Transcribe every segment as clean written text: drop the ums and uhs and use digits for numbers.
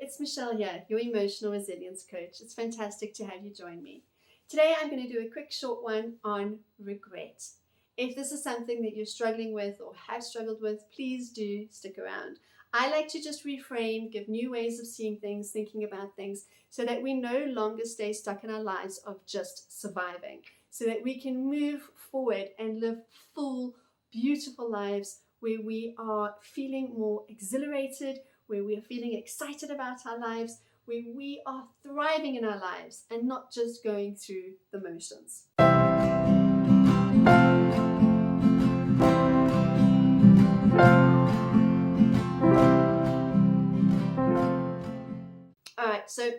it's Michelle here, your emotional resilience coach. It's fantastic to have you join me. Today I'm going to do a quick short one on regret. If this is something that you're struggling with or have struggled with, please do stick around. I like to just reframe, give new ways of seeing things, thinking about things, so that we no longer stay stuck in our lives of just surviving, so that we can move forward and live full, beautiful lives where we are feeling more exhilarated, where we are feeling excited about our lives, where we are thriving in our lives and not just going through the motions. All right, so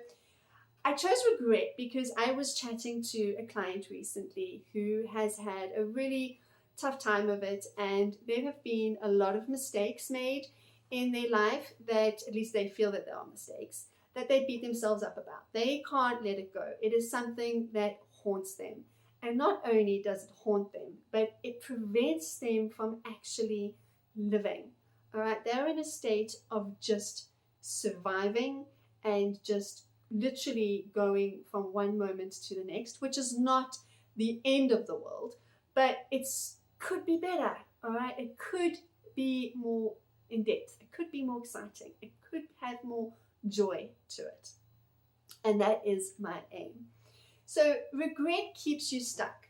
I chose regret because I was chatting to a client recently who has had a really tough time of it, and there have been a lot of mistakes made in their life that at least they feel that there are mistakes that they beat themselves up about. They can't let it go. It is something that haunts them. And not only does it haunt them, but it prevents them from actually living. All right, they're in a state of just surviving and just literally going from one moment to the next, which is not the end of the world, but it's could be better. All right, it could be more in depth, it could be more exciting, it could have more joy to it, and that is my aim. So regret keeps you stuck,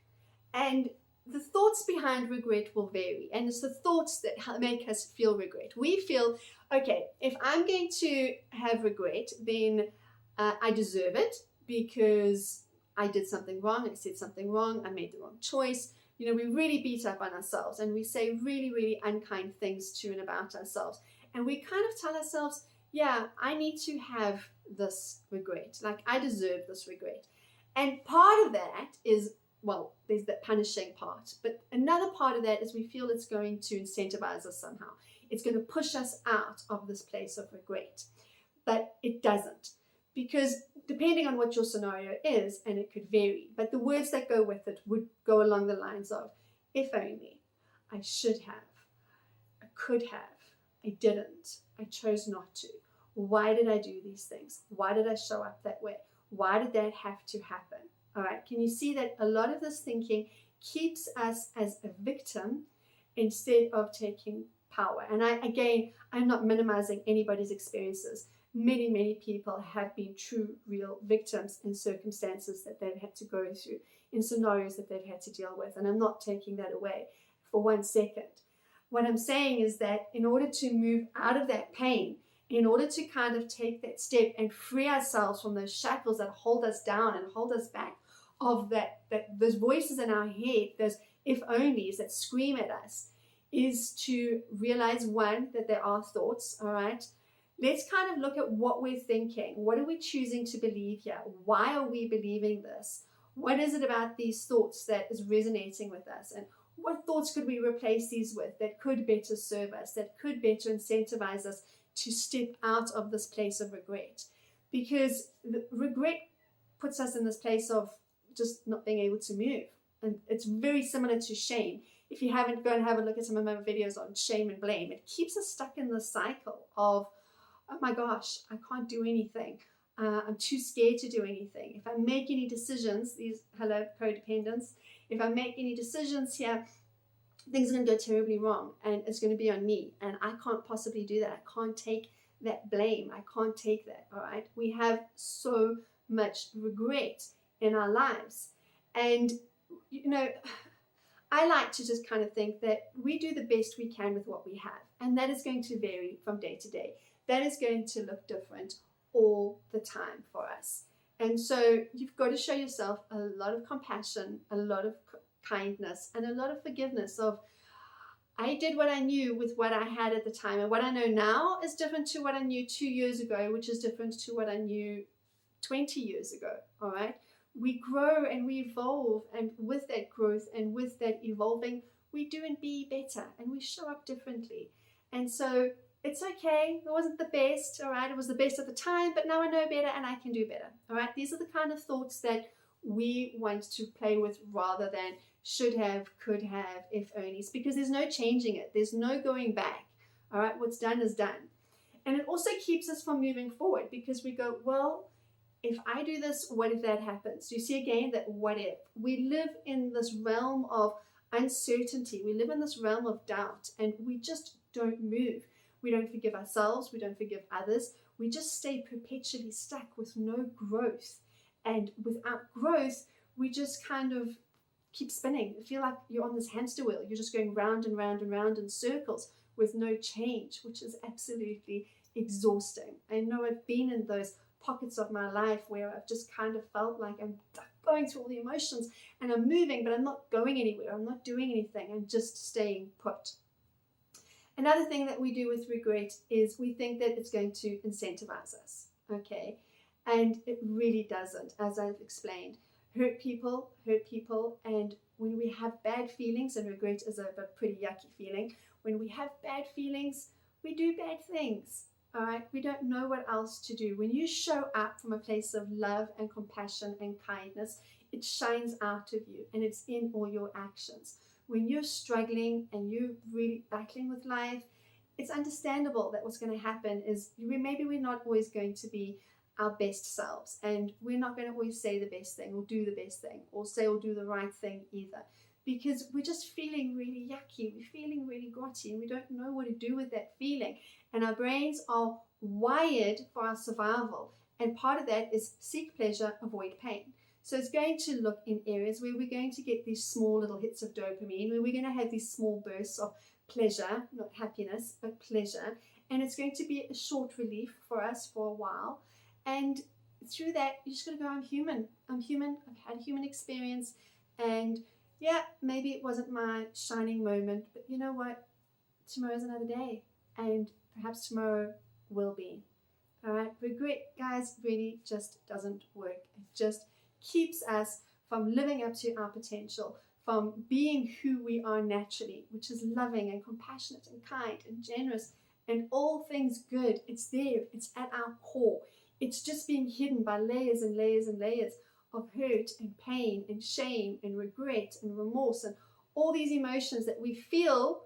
and the thoughts behind regret will vary, and it's the thoughts that make us feel regret. We feel, okay, if I'm going to have regret, then I deserve it because I did something wrong, I said something wrong, I made the wrong choice. You know, we really beat up on ourselves and we say really, really unkind things to and about ourselves. And we kind of tell ourselves, yeah, I need to have this regret. Like, I deserve this regret. And part of that is, well, there's that punishing part. But another part of that is we feel it's going to incentivize us somehow. It's going to push us out of this place of regret. But it doesn't. Because depending on what your scenario is, and it could vary, but the words that go with it would go along the lines of, if only, I should have, I could have, I didn't, I chose not to. Why did I do these things? Why did I show up that way? Why did that have to happen? All right, can you see that a lot of this thinking keeps us as a victim instead of taking power? And I'm not minimizing anybody's experiences. Many people have been true, real victims in circumstances that they've had to go through, in scenarios that they've had to deal with. And I'm not taking that away for 1 second. What I'm saying is that in order to move out of that pain, in order to kind of take that step and free ourselves from those shackles that hold us down and hold us back, of that those voices in our head, those if onlys that scream at us, is to realize, one, that there are thoughts, all right? Let's kind of look at what we're thinking. What are we choosing to believe here? Why are we believing this? What is it about these thoughts that is resonating with us? And what thoughts could we replace these with that could better serve us, that could better incentivize us to step out of this place of regret? Because regret puts us in this place of just not being able to move. And it's very similar to shame. If you haven't, go and have a look at some of my videos on shame and blame. It keeps us stuck in this cycle of, oh my gosh, I can't do anything. I'm too scared to do anything. If I make any decisions, hello, codependents, if I make any decisions here, things are going to go terribly wrong and it's going to be on me. And I can't possibly do that. I can't take that blame. I can't take that, all right? We have so much regret in our lives. And, you know, I like to just kind of think that we do the best we can with what we have. And that is going to vary from day to day. That is going to look different all the time for us. And so you've got to show yourself a lot of compassion, a lot of kindness, and a lot of forgiveness of, I did what I knew with what I had at the time. And what I know now is different to what I knew 2 years ago, which is different to what I knew 20 years ago, all right? We grow and we evolve, and with that growth and with that evolving, we do and be better, and we show up differently. And so it's okay, it wasn't the best, all right? It was the best at the time, but now I know better and I can do better, all right? These are the kind of thoughts that we want to play with rather than should have, could have, if onlys, because there's no changing it. There's no going back, all right? What's done is done. And it also keeps us from moving forward because we go, well, if I do this, what if that happens? Do you see again that what if? We live in this realm of uncertainty. We live in this realm of doubt, and we just don't move. We don't forgive ourselves. We don't forgive others. We just stay perpetually stuck with no growth. And without growth, we just kind of keep spinning. You feel like you're on this hamster wheel. You're just going round and round and round in circles with no change, which is absolutely exhausting. I know I've been in those pockets of my life where I've just kind of felt like I'm going through all the emotions and I'm moving, but I'm not going anywhere. I'm not doing anything. I'm just staying put. Another thing that we do with regret is we think that it's going to incentivize us, okay? And it really doesn't, as I've explained. Hurt people, and when we have bad feelings, and regret is a pretty yucky feeling, when we have bad feelings, we do bad things, all right? We don't know what else to do. When you show up from a place of love and compassion and kindness, it shines out of you, and it's in all your actions. When you're struggling and you're really battling with life, it's understandable that what's going to happen is maybe we're not always going to be our best selves, and we're not going to always say the best thing or do the best thing or say or do the right thing either, because we're just feeling really yucky, we're feeling really grotty, and we don't know what to do with that feeling. And our brains are wired for our survival, and part of that is seek pleasure, avoid pain. So it's going to look in areas where we're going to get these small little hits of dopamine, where we're going to have these small bursts of pleasure, not happiness, but pleasure. And it's going to be a short relief for us for a while. And through that, you just got to go, I'm human. I've had a human experience. And yeah, maybe it wasn't my shining moment, but you know what? Tomorrow's another day. And perhaps tomorrow will be. All right, regret, guys, really just doesn't work. It just keeps us from living up to our potential, from being who we are naturally, which is loving and compassionate and kind and generous and all things good. It's there, it's at our core. It's just being hidden by layers and layers and layers of hurt and pain and shame and regret and remorse and all these emotions that we feel,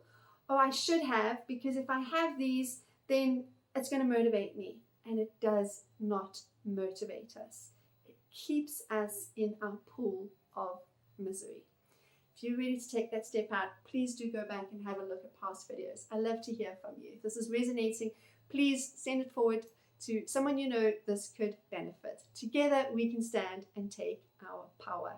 oh, I should have, because if I have these, then it's going to motivate me. And it does not motivate us. It keeps us in our pool of misery. If you're ready to take that step out, please do go back and have a look at past videos. I love to hear from you. If this is resonating, please send it forward to someone you know this could benefit. Together we can stand and take our power